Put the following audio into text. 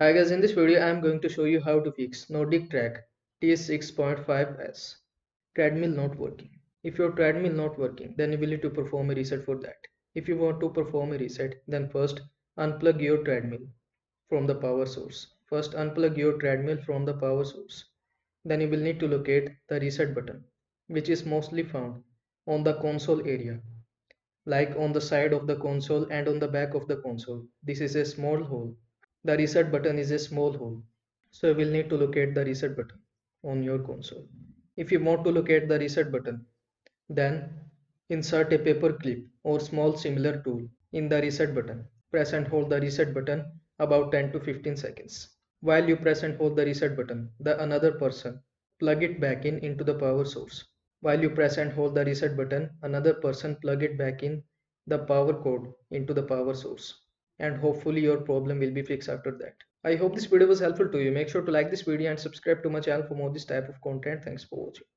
I guess in this video I am going to show you how to fix Nordictrack T6.5S treadmill not working. If your treadmill not working, then you will need to perform a reset for that. If you want to perform a reset, then first unplug your treadmill from the power source. First unplug your treadmill from the power source. Then you will need to locate the reset button, which is mostly found on the console area, like on the side of the console and on the back of the console. This is a small hole. The reset button is a small hole. So you will need to locate the reset button on your console. If you want to locate the reset button, then insert a paper clip or small similar tool in the reset button. Press and hold the reset button about 10 to 15 seconds. While you press and hold the reset button, the another person plug it back in into the power source. While you press and hold the reset button, another person plug it back in the power cord into the power source. And hopefully your problem will be fixed after that. I hope this video was helpful to you. Make sure to like this video and subscribe to my channel for more this type of content. Thanks for watching.